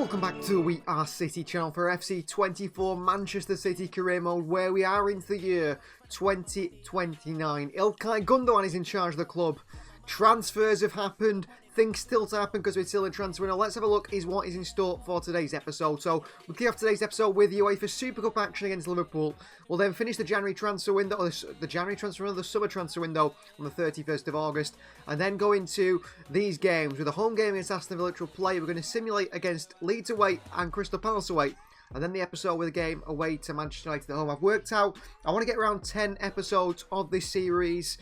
Welcome back to the We Are City channel for FC24 Manchester City career mode, where we are into the year 2029. Ilkay Gundogan is in charge of the club. Transfers have happened. Things still to happen because we're still in transfer window. Let's have a look at what is in store for today's episode. So we'll kick off today's episode with the UEFA Super Cup action against Liverpool. We'll then finish the January transfer window, or the January transfer window, the summer transfer window on the 31st of August, and then go into these games with a home game against Aston Villa, which we'll play. We're going to simulate against Leeds away and Crystal Palace away. And then the episode with a game away to Manchester United at home. I've worked out, I want to get around 10 episodes of this series.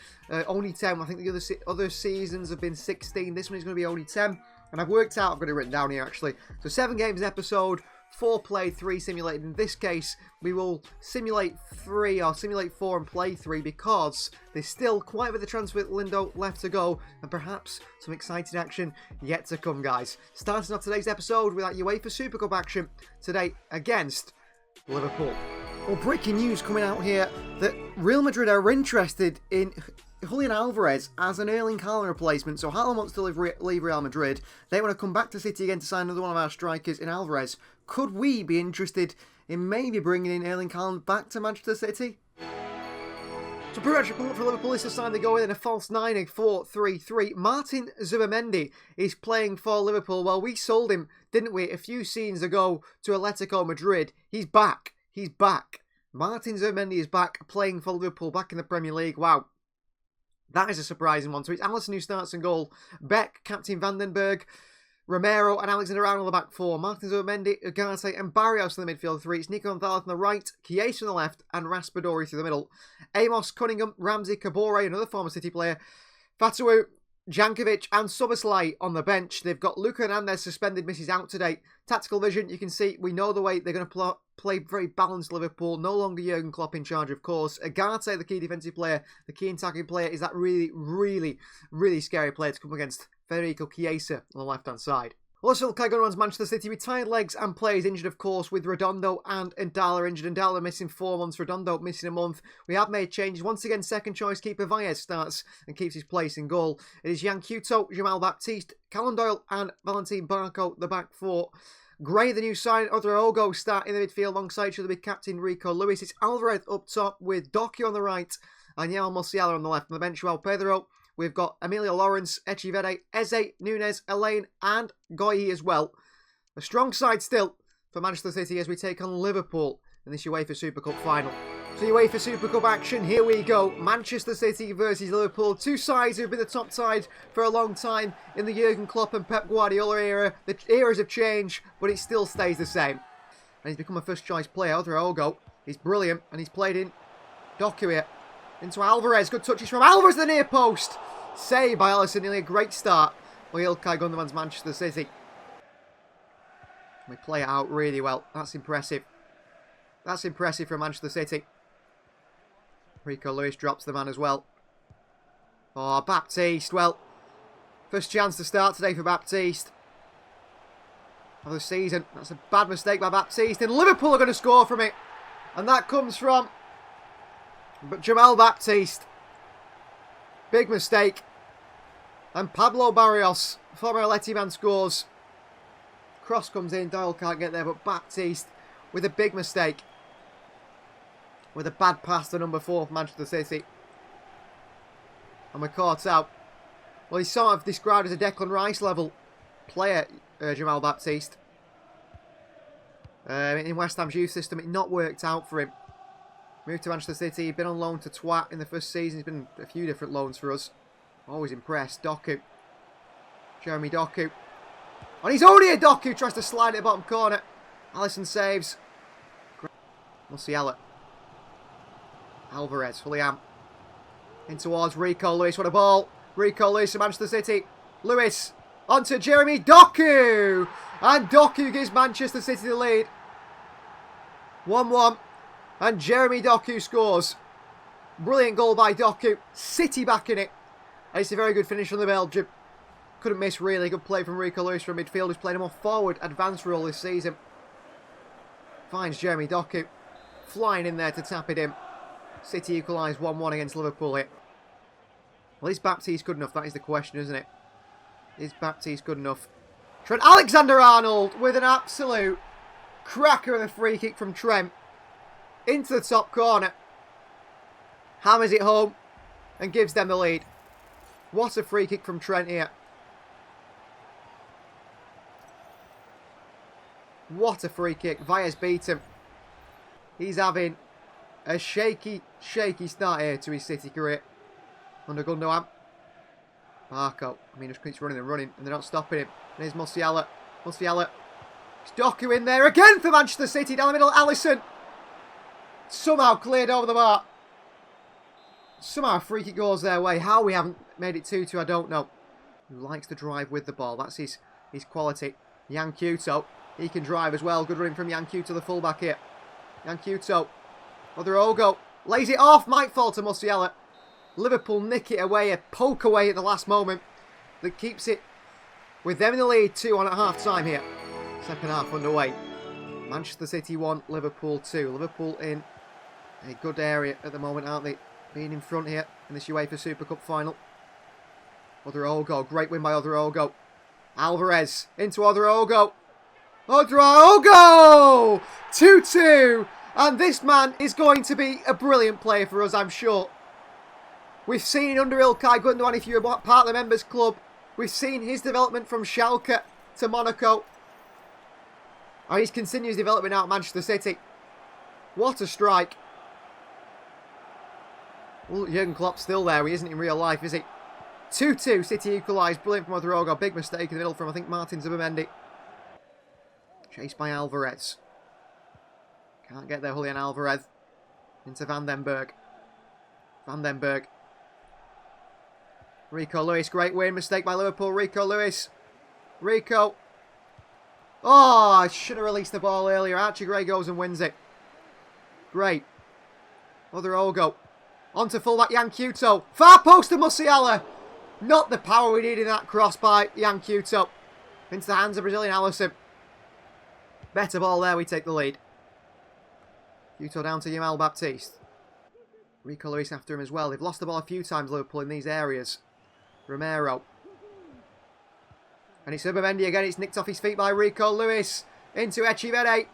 Only 10. I think the other seasons have been 16. This one is going to be only 10. And I've worked out, I've got it written down here actually. So 7 games an episode, 4 played, 3 simulated. In this case, we will simulate 3 or simulate 4 and play 3 because there's still quite a bit of the transfer window left to go and perhaps some exciting action yet to come, guys. Starting off today's episode with that UEFA Super Cup action today against Liverpool. Well, breaking news coming out here that Real Madrid are interested in Julian Alvarez as an Erling Haaland replacement. So Haaland wants to leave Real Madrid. They want to come back to City again to sign another one of our strikers in Alvarez. Could we be interested in maybe bringing in Erling Haaland back to Manchester City? So pre-match report for Liverpool is to sign the goal in a false 9, a 4-3-3. Martin Zubimendi is playing for Liverpool. Well, we sold him, didn't we, a few seasons ago to Atletico Madrid. He's back. He's back. Martin Zubimendi is back playing for Liverpool, back in the Premier League. Wow. That is a surprising one. So it's Alisson who starts in goal. Beck, Captain Vandenberg, Romero and Alexander Arnold on the back 4. Martin Zubimendi, Ugarte and Barrios in the midfield 3. It's Nico Gonzalez on the right, Chiesa on the left and Raspadori through the middle. Amos, Cunningham, Ramsey, Kabore, another former City player, Fatawu, Jankovic and Soboslai on the bench. They've got Luka Hernandez suspended, misses out today. Tactical vision, you can see, we know the way they're going to play very balanced Liverpool. No longer Jurgen Klopp in charge, of course. Ugarte, the key defensive player, the key attacking player, is that really scary player to come against Federico Chiesa on the left-hand side. Also, Ilkay Gundogan's Manchester City with tired legs and players injured, of course, with Redondo and Ndala injured. Ndala missing 4 months, Redondo missing a month. We have made changes. Once again, second choice keeper Valles starts and keeps his place in goal. It is Jan Couto, Jamal Baptiste, Callum Doyle and Valentin Barco, the back 4. Gray, the new sign, Ogo start in the midfield alongside each other with captain Rico Lewis. It's Alvarez up top with Doku on the right and Yamal Musiala on the left. On the bench, well, Pedro. We've got Emilio Lawrence, Echivede, Eze, Nunes, Elaine and Goyi as well. A strong side still for Manchester City as we take on Liverpool in this UEFA Super Cup final. So UEFA Super Cup action, here we go. Manchester City versus Liverpool. Two sides who've been the top side for a long time in the Jurgen Klopp and Pep Guardiola era. The eras have changed, but it still stays the same. And he's become a first choice player, Ogo. He's brilliant and he's played in Doku here. Into Alvarez, good touches from Alvarez, the near post. Saved by Alisson, nearly a great start for Ilkay Gundogan's Manchester City. We play it out really well. That's impressive. That's impressive for Manchester City. Rico Lewis drops the man as well. Oh, Baptiste. Well, first chance to start today for Baptiste of the season. That's a bad mistake by Baptiste. And Liverpool are going to score from it. And that comes from Jamal Baptiste. Big mistake. And Pablo Barrios, former Atleti man, scores. Cross comes in, Doyle can't get there, but Baptiste with a big mistake. With a bad pass to number 4 for Manchester City. And we're caught out. Well, he's sort of described as a Declan Rice level player, Jamal Baptiste. In West Ham's youth system, it not worked out for him. Moved to Manchester City, he'd been on loan to Twat in the first season. He's been a few different loans for us. Always impressed. Doku. Jeremy Doku. And he's only a Doku, tries to slide it at the bottom corner. Alisson saves. Musiala. Alvarez, Julian. In towards Rico Lewis, what a ball. Rico Lewis to Manchester City. Lewis onto Jeremy Doku. And Doku gives Manchester City the lead. 1-1. And Jeremy Doku scores. Brilliant goal by Doku. City back in it. And it's a very good finish from the Belgian. Couldn't miss, really. Good play from Rico Lewis from midfield, who's playing a more forward, advanced role this season. Finds Jeremy Doku. Flying in there to tap it in. City equalise 1-1 against Liverpool here. Well, is Baptiste good enough? That is the question, isn't it? Is Baptiste good enough? Trent Alexander-Arnold with an absolute cracker of a free kick from Trent. Into the top corner. Hammers it home and gives them the lead. What a free kick from Trent here. What a free kick. Vias beat him. He's having a shaky start here to his City career. Under Gundogan. Barco. I mean, just keeps running and running, and they're not stopping him. And here's Musiala. Musiala. It's Doku in there again for Manchester City. Down the middle, Alisson. Somehow cleared over the bar. Somehow a free kick goes their way. How we haven't made it 2-2, I don't know. Who likes to drive with the ball. That's his quality. Yankuto. He can drive as well. Good running from Yankuto, the fullback here. Yankuto. Oderogo. Lays it off. Might fall to Musiala. Liverpool nick it away. A poke away at the last moment. That keeps it with them in the lead. 2-1 at half time here. Second half underway. Manchester City 1, Liverpool 2. Liverpool in a good area at the moment, aren't they? Being in front here in this UEFA Super Cup final. Oderogo. Great win by Oderogo. Alvarez into Oderogo. Oderogo! 2-2. And this man is going to be a brilliant player for us, I'm sure. We've seen under Ilkay Gundogan, if you're part of the members club. We've seen his development from Schalke to Monaco. And he's continued his development out at Manchester City. What a strike. Well, Jurgen Klopp's still there. He isn't in real life, is he? 2-2, City equalised. Brilliant from Oderogo. Big mistake in the middle from, I think, Martin Zubimendi. Chased by Alvarez. Can't get there, Julian Alvarez. Into Van den Berg. Van den Berg. Rico Lewis, great win. Mistake by Liverpool. Rico Lewis. Rico. Oh, I should have released the ball earlier. Archie Gray goes and wins it. Great. Oderogo. On to fullback Yankuto. Far post to Musiala. Not the power we need in that cross by Yankuto. Into the hands of Brazilian Alisson. Better ball there, we take the lead. Yuto down to Yamal Baptiste. Rico Lewis after him as well. They've lost the ball a few times, Liverpool, in these areas. Romero. And it's Zubimendi again. It's nicked off his feet by Rico Lewis. Into Echivere.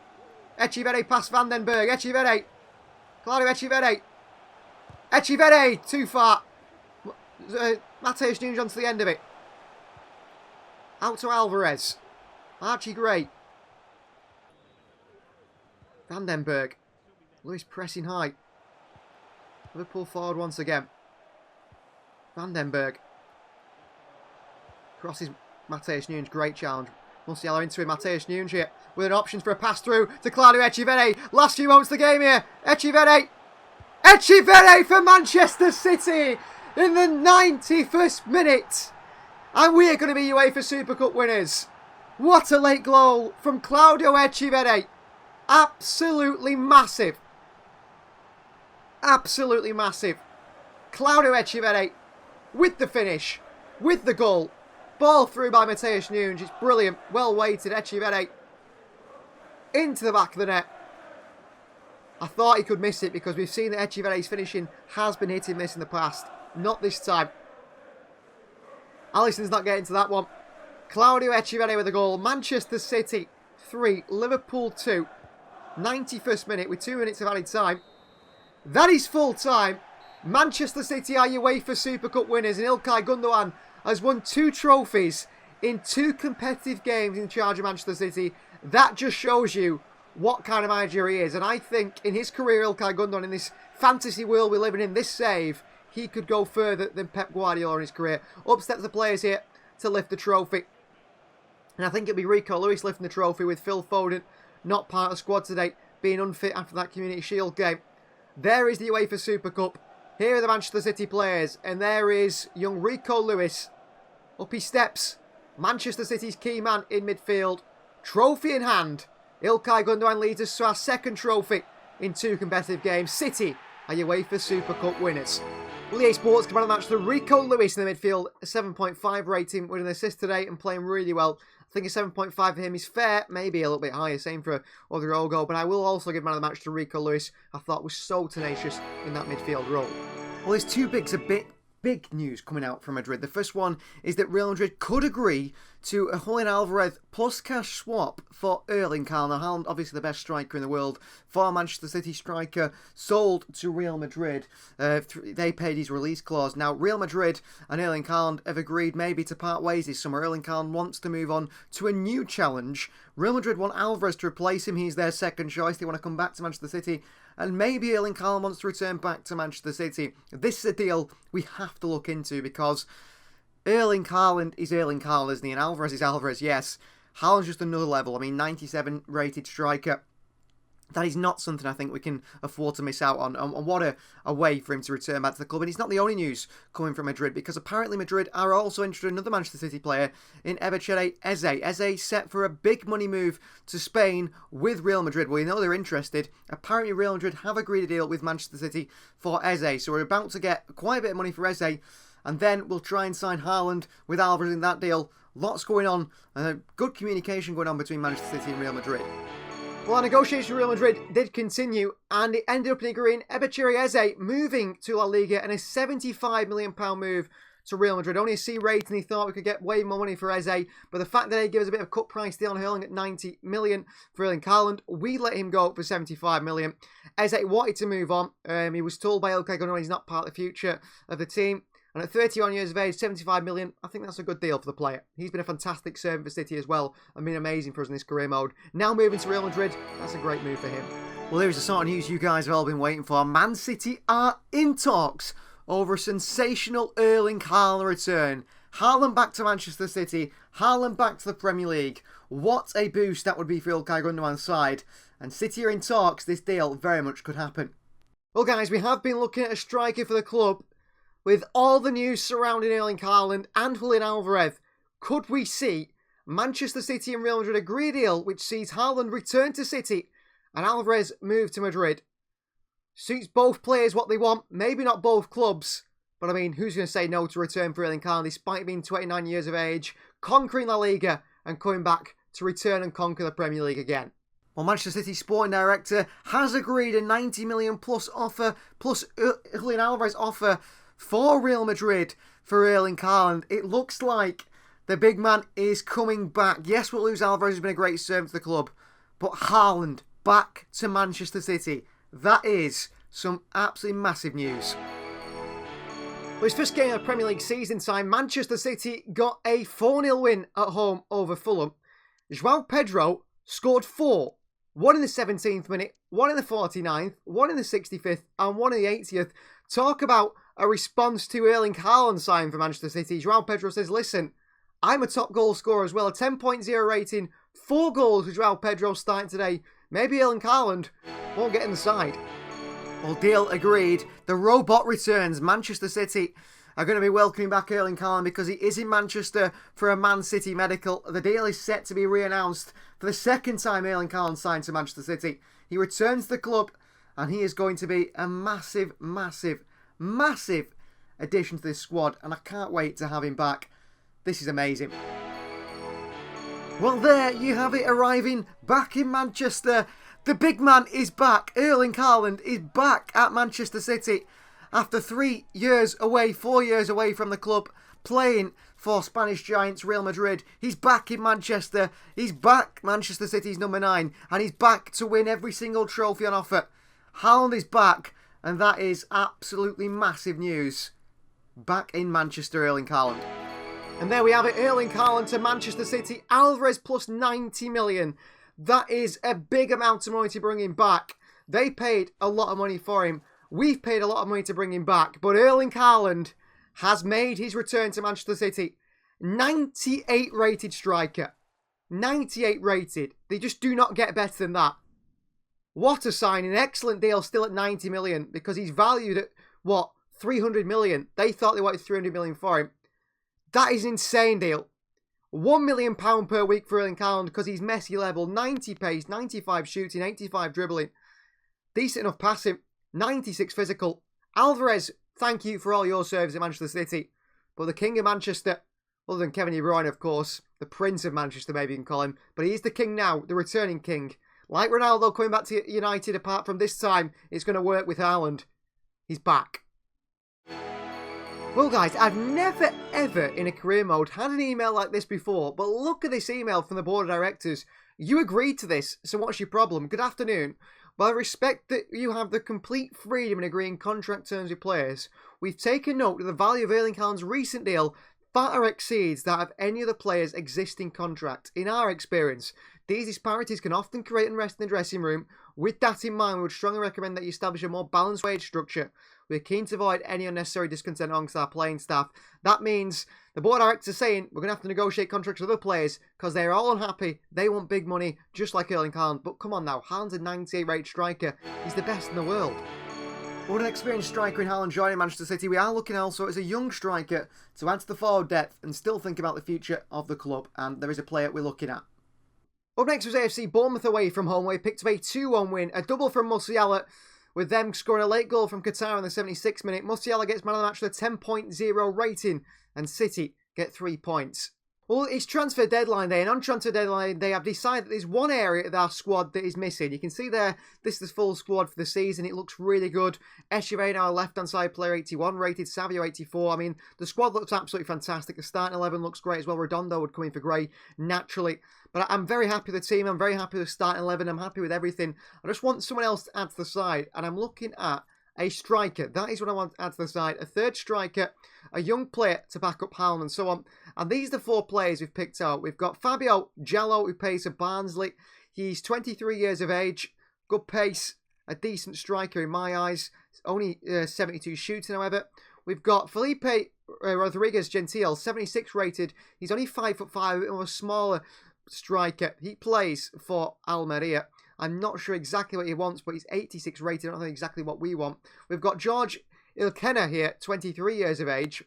Echivere past Van den Berg. Echivere. Claudio Echivere. Echivere. Too far. Mateus Nunes onto the end of it. Out to Alvarez. Archie Gray. Van den Berg. Lewis pressing high. Liverpool forward once again. Van den Berg. Crosses Mateus Nunes. Great challenge. Musiala into him. Mateus Nunes here with an option for a pass through to Claudio Echivere. Last few moments of the game here. Echivere. Echivere for Manchester City in the 91st minute. And we are going to be UEFA Super Cup winners. What a late goal from Claudio Echivere. Absolutely massive. Absolutely massive. Claudio Echivere with the finish, with the goal. Ball through by Mateus Nunes. It's brilliant. Well weighted. Echivere into the back of the net. I thought he could miss it because we've seen that Echivere's finishing has been hit and miss in the past. Not this time. Alisson's not getting to that one. Claudio Echivere with a goal. Manchester City 3, Liverpool 2. 91st minute with 2 minutes of added time. That is full time. Manchester City are UEFA Super Cup winners, and Ilkay Gundogan has won 2 trophies in 2 competitive games in charge of Manchester City. That just shows you what kind of manager he is. And I think in his career, Ilkay Gundogan, in this fantasy world we're living in, this save, he could go further than Pep Guardiola in his career. Up steps the players here to lift the trophy. And I think it'll be Rico Lewis lifting the trophy with Phil Foden not part of the squad today, being unfit after that Community Shield game. There is the UEFA Super Cup. Here are the Manchester City players. And there is young Rico Lewis. Up he steps. Manchester City's key man in midfield. Trophy in hand. Ilkay Gundogan leads us to our 2nd trophy in 2 competitive games. City are UEFA Super Cup winners. Well, EA Sports command match to Rico Lewis in the midfield. A 7.5 rating with an assist today and playing really well. I think a 7.5 for him is fair, maybe a little bit higher, same for Oderogo, but I will also give man of the match to Rico Lewis. I thought was so tenacious in that midfield role. Well, his 2 bigs are bit big news coming out from Madrid. The first one is that Real Madrid could agree to a Julian Alvarez plus cash swap for Erling Haaland. Haaland, obviously the best striker in the world, former Manchester City striker, sold to Real Madrid. They paid his release clause. Now, Real Madrid and Erling Haaland have agreed maybe to part ways this summer. Erling Haaland wants to move on to a new challenge. Real Madrid want Alvarez to replace him. He's their second choice. They want to come back to Manchester City. And maybe Erling Haaland wants to return back to Manchester City. This is a deal we have to look into because Erling Haaland is Erling Haaland, isn't he? And Alvarez is Alvarez, yes. Haaland's just another level. I mean, 97 rated striker. That is not something I think we can afford to miss out on. And what a way for him to return back to the club. And it's not the only news coming from Madrid, because apparently Madrid are also interested in another Manchester City player in Eberechi Eze. Eze set for a big money move to Spain with Real Madrid. Well, you know they're interested. Apparently Real Madrid have agreed a deal with Manchester City for Eze. So we're about to get quite a bit of money for Eze. And then we'll try and sign Haaland with Alvarez in that deal. Lots going on. Good communication going on between Manchester City and Real Madrid. Well, our negotiation with Real Madrid did continue, and it ended up in agreeing Eberechi Eze moving to La Liga and a £75 million move to Real Madrid. Only a C rating, he thought we could get way more money for Eze, but the fact that they give us a bit of a cut price deal on Haaland at 90 million for Erling Haaland, we let him go for 75 million. Eze wanted to move on. He was told by Ilkay Gundogan he's not part of the future of the team. And at 31 years of age, 75 million, I think that's a good deal for the player. He's been a fantastic servant for City as well and been amazing for us in this career mode. Now moving to Real Madrid, that's a great move for him. Well, here's the sort of news you guys have all been waiting for. Man City are in talks over a sensational Erling Haaland return. Haaland back to Manchester City, Haaland back to the Premier League. What a boost that would be for Ilkay Gundogan's side. And City are in talks, this deal very much could happen. Well guys, we have been looking at a striker for the club. With all the news surrounding Erling Haaland and Julian Alvarez, could we see Manchester City and Real Madrid agree a deal which sees Haaland return to City and Alvarez move to Madrid? Suits both players what they want, maybe not both clubs, but I mean, who's going to say no to return for Erling Haaland despite being 29 years of age, conquering La Liga and coming back to return and conquer the Premier League again? Well, Manchester City sporting director has agreed a 90 million plus offer, plus Julian Alvarez offer for Real Madrid for Erling Haaland. It looks like the big man is coming back. Yes, we'll lose Alvarez, who's been a great servant to the club, but Haaland back to Manchester City. That is some absolutely massive news. Well, his first game of the Premier League season time, Manchester City got a 4-0 win at home over Fulham. João Pedro scored 4. One in the 17th minute, one in the 49th, one in the 65th, and one in the 80th. Talk about a response to Erling Haaland signing for Manchester City. João Pedro says, listen, I'm a top goal scorer as well. A 10.0 rating, 4 goals with João Pedro starting today. Maybe Erling Haaland won't get in the side. Well, deal agreed. The robot returns. Manchester City are going to be welcoming back Erling Haaland because he is in Manchester for a Man City medical. The deal is set to be re-announced for the second time Erling Haaland signed to Manchester City. He returns to the club and he is going to be a massive, massive, massive addition to this squad, and I can't wait to have him back. This is amazing. Well, there you have it, arriving back in Manchester. The big man is back. Erling Haaland is back at Manchester City after 3 years away, 4 years away from the club, playing for Spanish giants Real Madrid. He's back in Manchester. He's back Manchester City's number 9, and he's back to win every single trophy on offer. Haaland is back. And that is absolutely massive news. Back in Manchester, Erling Haaland. And there we have it, Erling Haaland to Manchester City. Alvarez plus 90 million. That is a big amount of money to bring him back. They paid a lot of money for him. We've paid a lot of money to bring him back. But Erling Haaland has made his return to Manchester City. 98 rated striker. 98 rated. They just do not get better than that. What a signing. An excellent deal still at 90 million because he's valued at, what, 300 million. They thought they wanted 300 million for him. That is an insane deal. £1 million per week for Erling Haaland because he's Messi level. 90 pace, 95 shooting, 85 dribbling. Decent enough passing, 96 physical. Alvarez, thank you for all your service at Manchester City. But the king of Manchester, other than Kevin De Bruyne, of course, the prince of Manchester, maybe you can call him, but he is the king now, the returning king. Like Ronaldo coming back to United, apart from this time, it's going to work with Haaland. He's back. Well guys, I've never ever in a career mode had an email like this before, but look at this email from the board of directors. You agreed to this, so what's your problem? Good afternoon. While I respect that you have the complete freedom in agreeing contract terms with players, we've taken note that the value of Erling Haaland's recent deal far exceeds that of any other player's existing contract. In our experience, these disparities can often create unrest in the dressing room. With that in mind, we would strongly recommend that you establish a more balanced wage structure. We're keen to avoid any unnecessary discontent amongst our playing staff. That means the board of directors are saying we're going to have to negotiate contracts with other players because they're all unhappy. They want big money, just like Erling Haaland. But come on now, Haaland's a 98 rate striker. He's the best in the world. With an experienced striker in Haaland joining Manchester City, we are looking also as a young striker to add to the forward depth and still think about the future of the club. And there is a player we're looking at. Up next was AFC Bournemouth away from home, where he picked up a 2-1 win, a double from Musiala, with them scoring a late goal from Qatar in the 76th minute. Musiala gets man of the match with a 10.0 rating, and City get 3 points. Well, it's transfer deadline day, and on transfer deadline day, I've decided that there's one area of our squad that is missing. You can see there, this is the full squad for the season. It looks really good. Echeverri, our left-hand side player, 81 rated. Savio, 84. I mean, the squad looks absolutely fantastic. The starting 11 looks great as well. Redondo would come in for Gray, naturally. But I'm very happy with the team. I'm very happy with the starting 11. I'm happy with everything. I just want someone else to add to the side, and I'm looking at a striker. That is what I want to add to the side. A third striker, a young player to back up Haaland and so on. And these are the 4 players we've picked out. We've got Fabio Jallo, who plays for Barnsley. He's 23 years of age. Good pace. A decent striker in my eyes. Only 72 shooting, however. We've got Felipe Rodriguez Gentile, 76 rated. He's only 5'5", a bit more a smaller striker. He plays for Almeria. I'm not sure exactly what he wants, but he's 86 rated. I don't know exactly what we want. We've got George Ilkena here, 23 years of age.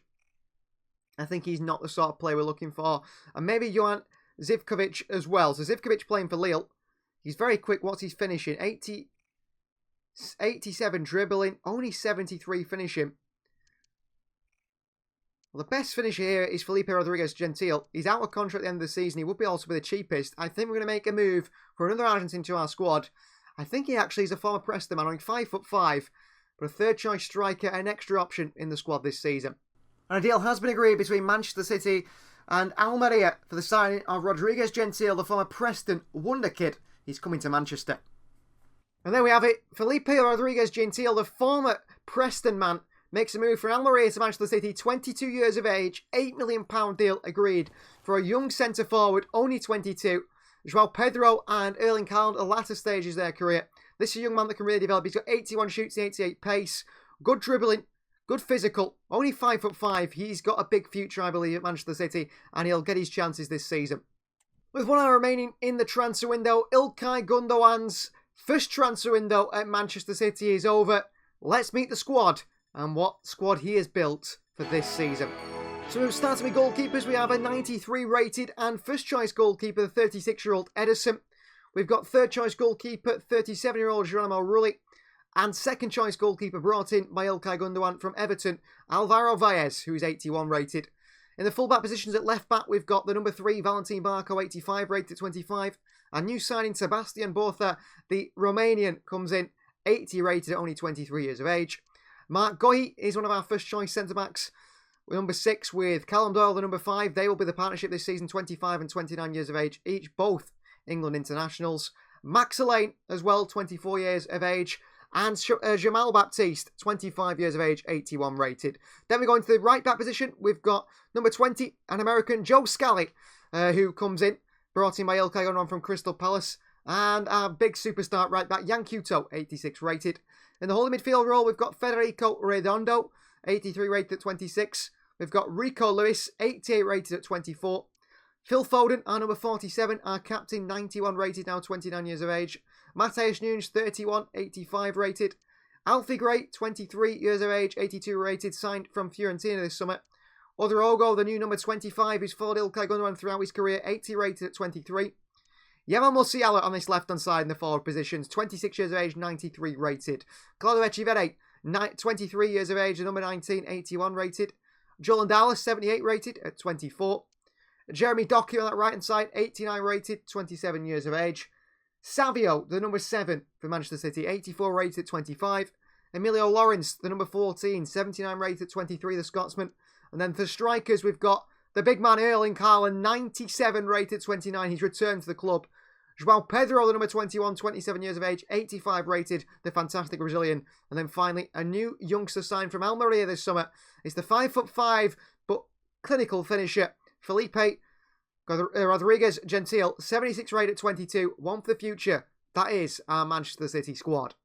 I think he's not the sort of player we're looking for. And maybe Johan Zivkovic as well. So Zivkovic playing for Lille. He's very quick. What's his finishing? 87 dribbling. Only 73 finishing. Well, the best finisher here is Felipe Rodriguez Gentile. He's out of contract at the end of the season. He would be also be the cheapest. I think we're going to make a move for another Argentine to our squad. I think he actually is a former Preston man, only 5'5", but a third choice striker, an extra option in the squad this season. And a deal has been agreed between Manchester City and Almeria for the signing of Rodriguez Gentile, the former Preston wonder kid. He's coming to Manchester. And there we have it. Felipe Rodriguez Gentile, the former Preston man, makes a move from Almeria to Manchester City, 22 years of age, £8 million deal agreed for a young centre-forward, only 22. Joao Pedro and Erling Haaland, the latter stages of their career. This is a young man that can really develop. He's got 81 shoots and 88 pace, good dribbling, good physical, only 5'5". He's got a big future, I believe, at Manchester City, and he'll get his chances this season. With 1 hour remaining in the transfer window, Ilkay Gundogan's first transfer window at Manchester City is over. Let's meet the squad and what squad he has built for this season. So starting with goalkeepers, we have a 93 rated and first choice goalkeeper, the 36-year-old Ederson. We've got third choice goalkeeper, 37-year-old Geronimo Rulli. And second choice goalkeeper brought in by Ilkay Gundogan from Everton, Alvaro Valles, who is 81 rated. In the fullback positions at left back, we've got the number 3, Valentin Barco, 85 rated at 25. Our new signing, Sebastian Botha, the Romanian, comes in 80 rated at only 23 years of age. Mark Gohi is one of our first choice centre-backs. Number 6 with Callum Doyle, the number 5. They will be the partnership this season, 25 and 29 years of age each, both England internationals. Max Alain as well, 24 years of age. And Jamal Baptiste, 25 years of age, 81 rated. Then we go into the right back position. We've got number 20, an American, Joe Scally, who comes in, brought in by Ilkay Gundogan from Crystal Palace. And our big superstar right back, Yan Couto, 86 rated. In the holding midfield role, we've got Federico Redondo, 83 rated at 26. We've got Rico Lewis, 88 rated at 24. Phil Foden, our number 47, our captain, 91 rated, now 29 years of age. Matheus Nunes, 31, 85 rated. Alfie Gray, 23 years of age, 82 rated, signed from Fiorentina this summer. Odorogo, the new number 25, who's followed Ilkay Gundogan throughout his career, 80 rated at 23. Yamal Musiala on this left-hand side in the forward positions, 26 years of age, 93 rated. Claudio Echeverri, 23 years of age, the number 19, 81 rated. Joel Dallas, 78 rated at 24. Jeremy Doku on that right-hand side, 89 rated, 27 years of age. Savio, the number 7 for Manchester City, 84 rated at 25. Emilio Lawrence, the number 14, 79 rated at 23, the Scotsman. And then for strikers, we've got the big man Erling Haaland, 97 rated 29. He's returned to the club. João Pedro, the number 21, 27 years of age, 85 rated, the fantastic Brazilian. And then finally, a new youngster signed from Almeria this summer. It's the 5'5", but clinical finisher, Felipe Rodriguez Gentil, 76 rated 22, one for the future. That is our Manchester City squad.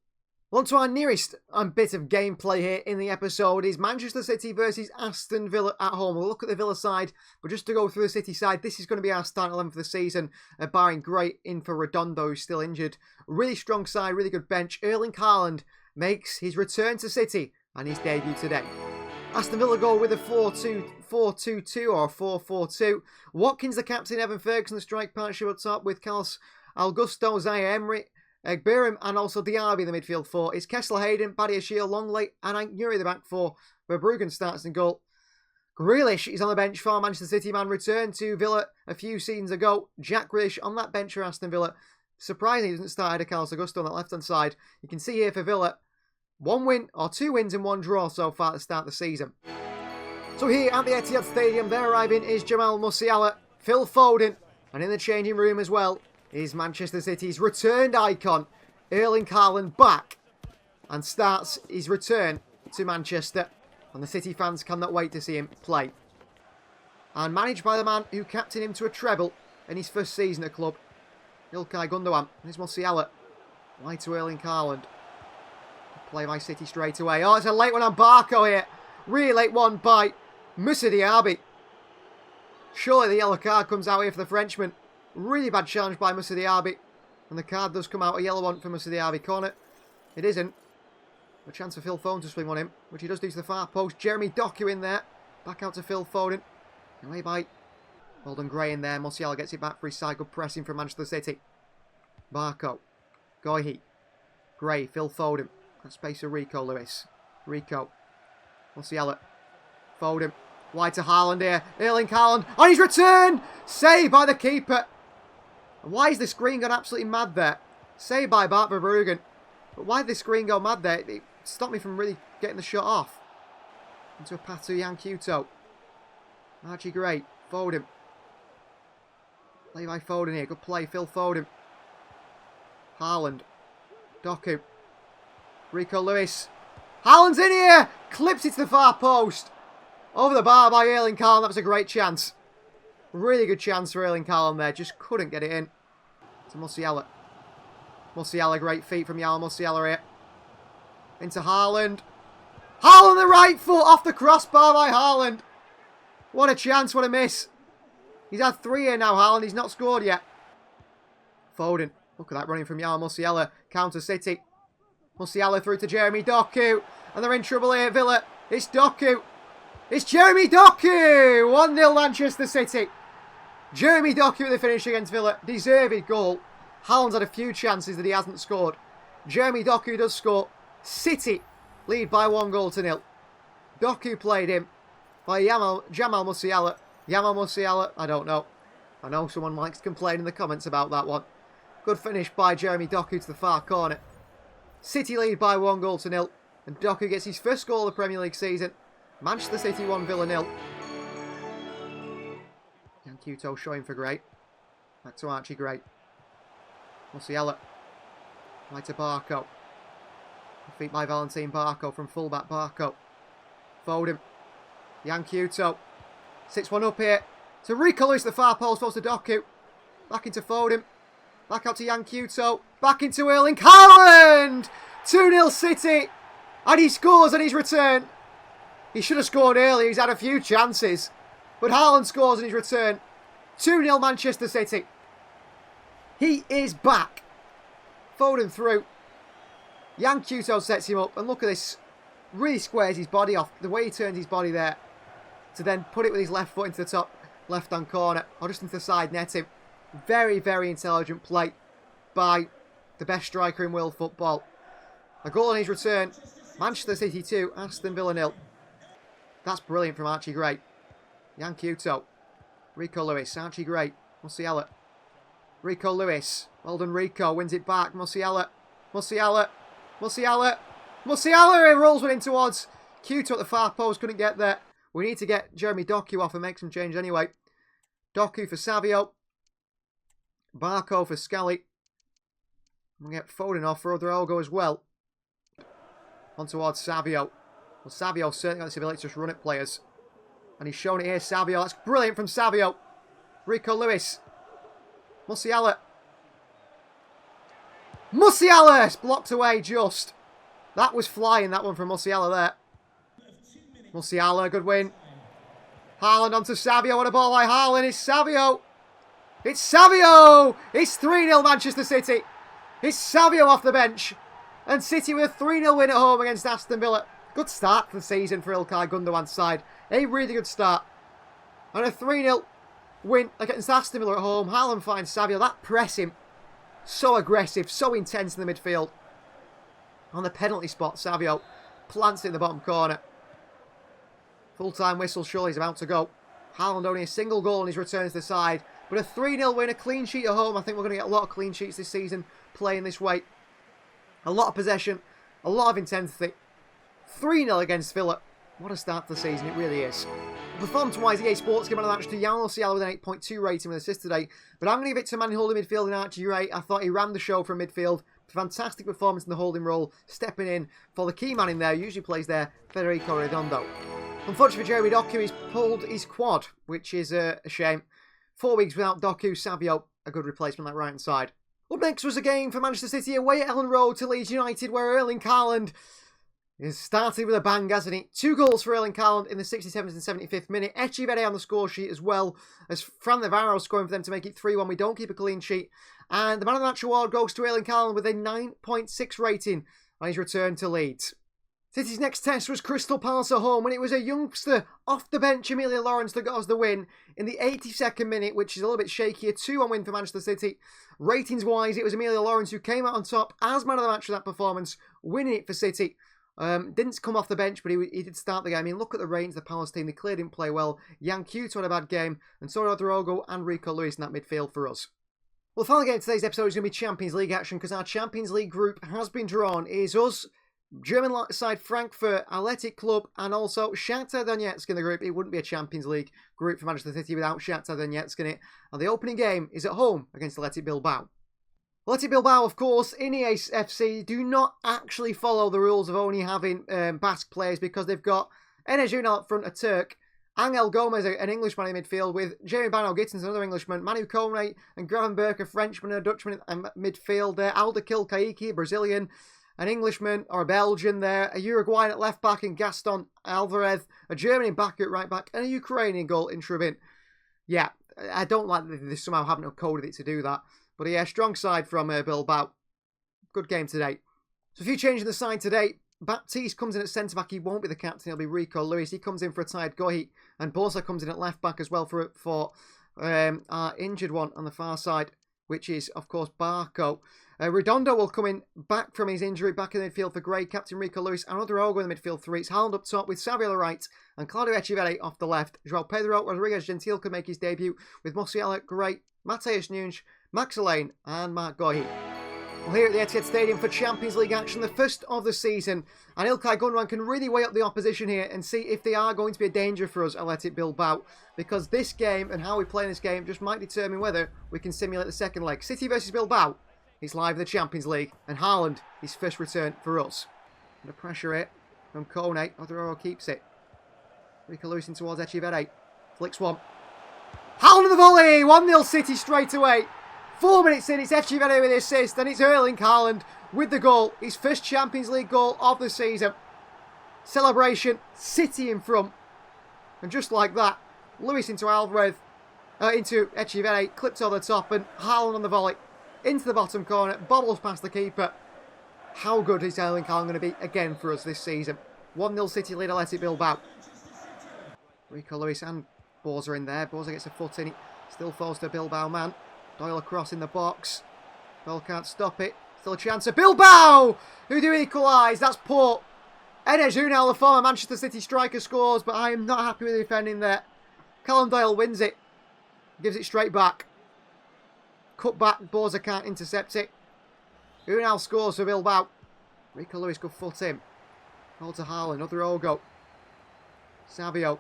On to our nearest bit of gameplay here in the episode is Manchester City versus Aston Villa at home. We'll look at the Villa side, but just to go through the City side, this is going to be our starting 11 for the season, barring Great in for Redondo, who's still injured. Really strong side, really good bench. Erling Haaland makes his return to City and his debut today. Aston Villa go with a 4-2-2 or 4-4-2. Watkins, the captain, Evan Ferguson, the strike partnership up top with Carlos Augusto, Zaire Emery, Egberim, and also Diaby in the midfield four. It's Kessler Hayden, Badiashile, Longley, and Yuri the back four, where Bruggen starts in goal. Grealish is on the bench for Manchester City, man returned to Villa a few seasons ago. Jack Grealish on that bench for Aston Villa. Surprisingly, he doesn't start ahead of Carlos Augusto on that left-hand side. You can see here for Villa, 1 win or 2 wins and 1 draw so far to start the season. So here at the Etihad Stadium, their arriving is Jamal Musiala, Phil Foden, and in the changing room as well is Manchester City's returned icon, Erling Haaland, back and starts his return to Manchester. And the City fans cannot wait to see him play. And managed by the man who captained him to a treble in his first season at the club, Ilkay Gundogan. Here's Musiala, wide to Erling Haaland. Play by City straight away. Oh, it's a late one on Barco here. Really late one by Moussa Diaby. Surely the yellow card comes out here for the Frenchman. Really bad challenge by Moussa Diaby. And the card does come out, a yellow one for Moussa Diaby. Corner. It isn't. A chance for Phil Foden to swing on him, which he does do to the far post. Jeremy Doku in there. Back out to Phil Foden. Away by Weldon Gray in there. Musiala gets it back for his side. Good pressing from Manchester City. Barco. Goihi. Gray. Phil Foden. That space for Rico Lewis. Rico. Musiala. Foden. Wide to Haaland here. Erling Haaland on his return. Saved by the keeper. And why is the screen gone absolutely mad there? Saved by Bart Verbruggen. But why did the screen go mad there? It stopped me from really getting the shot off. Into a pass to Yankuto. Archie Gray. Foden. Play by Foden here. Good play. Phil Foden. Haaland. Doku. Rico Lewis. Haaland's in here! Clips it to the far post. Over the bar by Erling Haaland. That was a great chance. Really good chance for Erling Haaland there. Just couldn't get it in. To Musiala. Musiala, great feet from Jamal Musiala here. Into Haaland. Haaland the right foot off the crossbar by Haaland. What a chance, what a miss. He's had 3 here now, Haaland. He's not scored yet. Foden. Look at that running from Jamal Musiala. Counter City. Musiala through to Jeremy Doku. And they're in trouble here, Villa. It's Doku. It's Jeremy Doku! 1-0 Manchester City. Jeremy Doku with the finish against Villa. Deserved goal. Haaland's had a few chances that he hasn't scored. Jeremy Doku does score. City lead by 1-0. Doku played him by Jamal Musiala. Jamal Musiala, I don't know. I know someone likes to complain in the comments about that one. Good finish by Jeremy Doku to the far corner. City lead by 1-0. And Doku gets his first goal of the Premier League season. Manchester City 1, Villa 0. Yankuto showing for Gray. Back to Archie Gray. Musiala. Right to Barco. Defeat by Valentin Barco from fullback Barco. Foden. Yankuto. 6-1 up here. To Rico Lewis, the far post, falls to Doku. Back into Foden. Back out to Yankuto. Back into Erling Haaland! 2-0 City. And he scores on his return. He should have scored earlier. He's had a few chances. But Haaland scores on his return. 2-0 Manchester City. He is back. Foden through. Yankuto sets him up. And look at this. Really squares his body off. The way he turns his body there. To then put it with his left foot into the top left-hand corner. Or just into the side netting. Very, very intelligent play by the best striker in world football. A goal on his return. Manchester City 2, Aston Villa 0. That's brilliant from Archie Gray. Yankuto. Rico Lewis. Archie Gray. Musiala. Rico Lewis. Well done, Rico. Wins it back. Musiala. Musiala. Musiala. Musiala. He rolls one in towards Kuto at the far post. Couldn't get there. We need to get Jeremy Doku off and make some change anyway. Doku for Savio. Barco for Scally. We'll get Foden off for Odrogo as well. On towards Savio. Well, Savio certainly got this ability to just run at players. And he's shown it here, Savio. That's brilliant from Savio. Rico Lewis. Musiala. Musiala! It's blocked away just. That was flying, that one from Musiala there. Musiala, good win. Haaland onto Savio. What a ball by Haaland. It's Savio. It's Savio! It's 3-0 Manchester City. It's Savio off the bench. And City with a 3-0 win at home against Aston Villa. Good start to the season for Ilkay Gundogan's side. A really good start. And a 3-0 win against Aston Villa at home. Haaland finds Savio. That pressing. So aggressive, so intense in the midfield. On the penalty spot, Savio plants it in the bottom corner. Full-time whistle, surely he's about to go. Haaland only a single goal in his return to the side. But a 3-0 win, a clean sheet at home. I think we're going to get a lot of clean sheets this season playing this way. A lot of possession, a lot of intensity. 3-0 against Villa. What a start to the season, it really is. Performance-wise, EA Sports gave man of the match to Jan Musiala with an 8.2 rating with assist today. But I'm going to give it to man holding midfield in Archie Ray. I thought he ran the show from midfield. Fantastic performance in the holding role. Stepping in for the key man in there. Usually plays there, Federico Redondo. Unfortunately for Jeremy Doku, he's pulled his quad, which is a shame. 4 weeks without Doku. Savio, a good replacement on that right-hand side. Up next was a game for Manchester City away at Ellen Road to Leeds United, where Erling Haaland is started with a bang, hasn't he? 2 goals for Erling Haaland in the 67th and 75th minute. Echivere on the score sheet as well as Fran Navarro scoring for them to make it 3-1. We don't keep a clean sheet. And the man of the match award goes to Erling Haaland with a 9.6 rating on his return to Leeds. City's next test was Crystal Palace at home when it was a youngster off the bench, Emilio Lawrence, that got us the win in the 82nd minute, which is a little bit shaky. A 2-1 win for Manchester City. Ratings-wise, it was Emilio Lawrence who came out on top as man of the match for that performance, winning it for City. Didn't come off the bench, but he did start the game. I mean, look at the ratings of the Palace team. They clearly didn't play well. Jan Kuto had a bad game, and so did Odrogo and Rico Lewis in that midfield for us. Well, the final game of today's episode is going to be Champions League action, because our Champions League group has been drawn. It is us, German side Frankfurt, Athletic Club, and also Shakhtar Donetsk in the group. It wouldn't be a Champions League group for Manchester City without Shakhtar Donetsk in it. And the opening game is at home against Athletic Bilbao. Athletic Bilbao, of course, in EAFC, do not actually follow the rules of only having Basque players, because they've got Enes Ünal up front, a Turk, Angel Gomez, an Englishman in midfield, with Jeremy Bano Gittins, another Englishman, Manu Kone and Gravenberch, a Frenchman and a Dutchman in midfield there, Aldakil Kaiki, a Brazilian, an Englishman or a Belgian there, a Uruguayan at left back in Gaston Alvarez, a German in back at right back, and a Ukrainian goal in Trubin. Yeah, I don't like that they somehow haven't coded it to do that. But yeah, strong side from Bilbao. Good game today. So a few changes in the side today. Baptiste comes in at centre-back. He won't be the captain. He'll be Rico Lewis. He comes in for a tired Gohi. And Bosa comes in at left-back as well for our injured one on the far side, which is, of course, Barco. Redondo will come in back from his injury, back in the midfield for Gray, captain Rico Lewis, and Odrogo in the midfield 3. It's Haaland up top with Savio on the right and Claudio Echivere off the left. João Pedro, Rodriguez Gentil could make his debut with Musiala, Gray, Mateus Nunes, Max Lane and Mark Gohi. Well, here at the Etihad Stadium for Champions League action, the first of the season, and Ilkay Gundogan can really weigh up the opposition here and see if they are going to be a danger for us, Athletic Bilbao, because this game and how we play in this game just might determine whether we can simulate the second leg. City versus Bilbao, it's live in the Champions League, and Haaland, his first return for us. Under pressure here from Kone, Odrogo keeps it. Rico Lewis in towards Echivere, flicks one. Haaland of the volley, 1-0 City straight away. 4 minutes in, it's Echivere with the assist, and it's Erling Haaland with the goal. His first Champions League goal of the season. Celebration, City in front. And just like that, Lewis into Alvarez, into Echivere, clipped over the top, and Haaland on the volley. Into the bottom corner, bobbles past the keeper. How good is Erling Haaland going to be again for us this season? 1-0 City lead Athletic Bilbao. Rico Lewis and Bosa in there. Bosa gets a foot in. It still falls to Bilbao man. Doyle across in the box. Doyle can't stop it. Still a chance of Bilbao, who do equalise. That's poor. Enes Ünal, the former Manchester City striker, scores, but I am not happy with the defending there. Callum Doyle wins it. Gives it straight back. Cut back. Bosa can't intercept it. Ünal scores for Bilbao. Rico Lewis, good foot in. Ball to Haaland. Odrogo. Savio.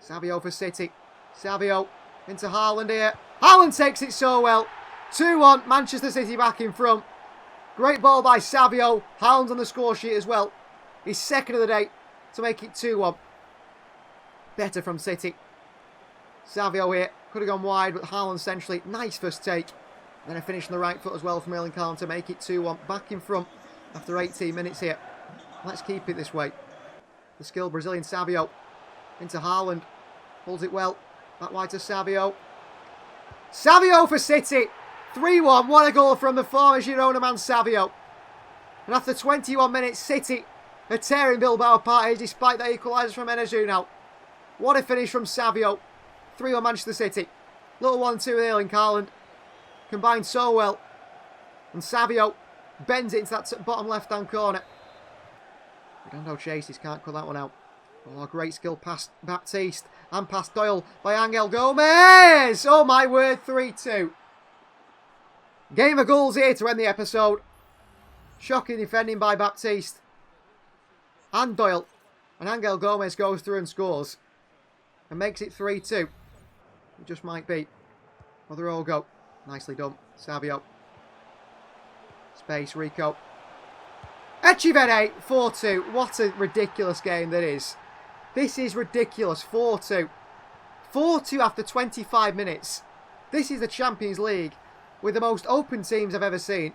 Savio for City. Savio into Haaland here. Haaland takes it so well. 2-1, Manchester City back in front. Great ball by Savio. Haaland's on the score sheet as well. He's second of the day to make it 2-1. Better from City. Savio here. Could have gone wide, but Haaland centrally. Nice first take. Then a finish on the right foot as well from Erling Haaland to make it 2-1. Back in front after 18 minutes here. Let's keep it this way. The skilled Brazilian Savio into Haaland. Pulls it well. Back wide to Savio. Savio for City. 3-1. What a goal from the former Girona man Savio. And after 21 minutes, City are tearing Bilbao apart despite that equaliser from Enezu now. What a finish from Savio. 3-1 Manchester City. Little 1-2 with Erling Haaland. Combined so well. And Savio bends it into that bottom left-hand corner. Redondo chases, can't cut that one out. Oh, great skill past Baptiste. And past Doyle by Angel Gomez. Oh my word, 3-2. Game of goals here to end the episode. Shocking defending by Baptiste. And Doyle. And Angel Gomez goes through and scores. And makes it 3-2. It just might be. Other go. Nicely done. Savio. Space, Rico. Echivere, 4-2. What a ridiculous game that is. This is ridiculous. 4-2. 4-2 after 25 minutes. This is the Champions League with the most open teams I've ever seen.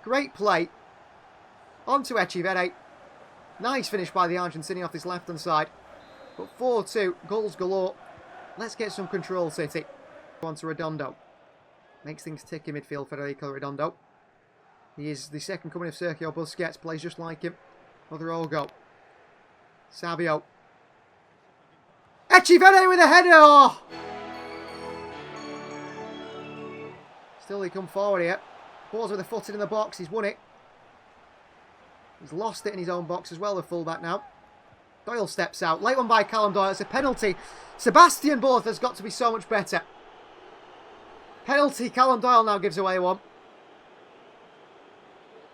Great play. On to Echivere. Nice finish by the Argentinian off this left-hand side. But 4-2. Goals galore. Let's get some control, City. On to Redondo. Makes things tick in midfield, Federico Redondo. He is the second coming of Sergio Busquets. Plays just like him. Another go. Savio. Echivere with a header! Oh! Still he come forward here. Balls with a foot in the box. He's won it. He's lost it in his own box as well, the fullback now. Doyle steps out. Late one by Callum Doyle. It's a penalty. Sebastian Borth has got to be so much better. Penalty. Callum Doyle now gives away one.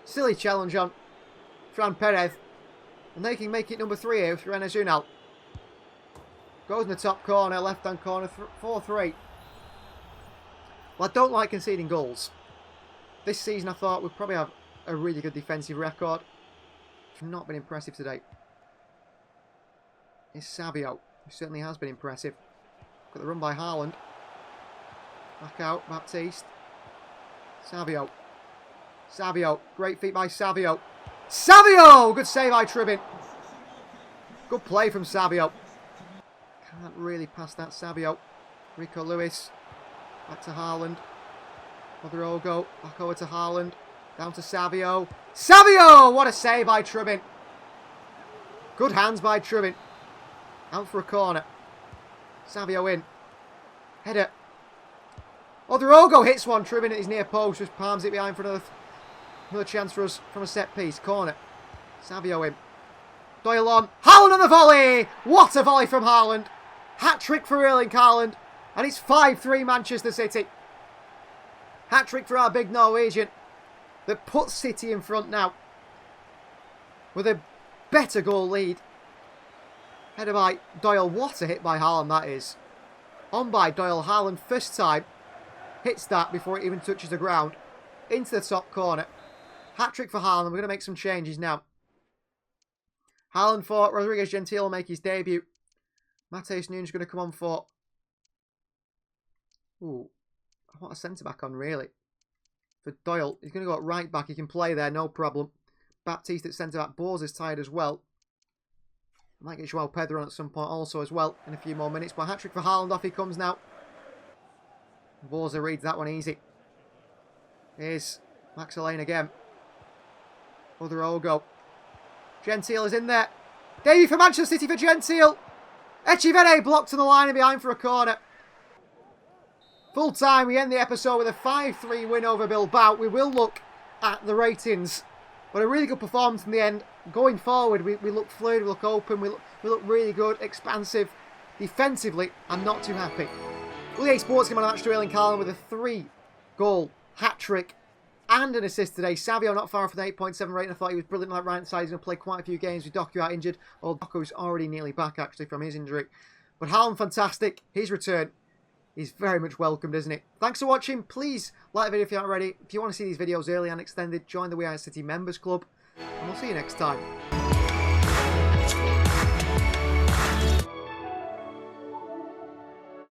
Silly challenge on Fran Perez. And they can make it number 3 here through Enezu. Goes in the top corner, left-hand corner, 4-3. Well, I don't like conceding goals. This season I thought we'd probably have a really good defensive record. It's not been impressive today. It's Savio, who certainly has been impressive. Got the run by Haaland. Back out, Baptiste. Savio. Savio. Great feet by Savio. Savio! Good save by Tribin. Good play from Savio. Can't really pass that Savio. Rico Lewis. Back to Haaland. Another Ogo. Back over to Haaland. Down to Savio. Savio! What a save by Tribin. Good hands by Tribin. Out for a corner. Savio in. Header. Ogo hits one. Tribin at his near post. Just palms it behind for another chance for us from a set piece. Corner. Savio in. Doyle on. Haaland on the volley. What a volley from Haaland. Hat-trick for Erling Haaland. And it's 5-3 Manchester City. Hat-trick for our big Norwegian. That puts City in front now. With a better goal lead. Header by Doyle. What a hit by Haaland that is. On by Doyle. Haaland first time. Hits that before it even touches the ground. Into the top corner. Hat-trick for Haaland. We're going to make some changes now. Haaland for Rodriguez Gentile will make his debut. Mateus Nunes going to come on for... Ooh. I want a centre-back on, really. For Doyle. He's going to go at right back. He can play there, no problem. Baptiste at centre-back. Bors is tired as well. Might get Joao Pedro on at some point also as well in a few more minutes. But hat-trick for Haaland. Off he comes now. Borza reads that one easy. Here's Max Lane again. Other Ogo. Gentile is in there. Davey for Manchester City for Gentile. Echivere blocked on the line and behind for a corner. Full time, we end the episode with a 5-3 win over Bilbao. We will look at the ratings. But a really good performance in the end. Going forward, we look fluid, we look open, we look really good, expansive. Defensively, I'm not too happy. EA Sports came on a match to Erling Haaland with a 3-goal hat-trick and an assist today. Savio not far from the 8.7 rating. I thought he was brilliant on that right side. He's going to play quite a few games with Doku out injured. Well, Doku's already nearly back, actually, from his injury. But Haaland, fantastic. His return is very much welcomed, isn't it? Thanks for watching. Please like the video if you aren't already. If you want to see these videos early and extended, join the We Are City Members Club. And we'll see you next time.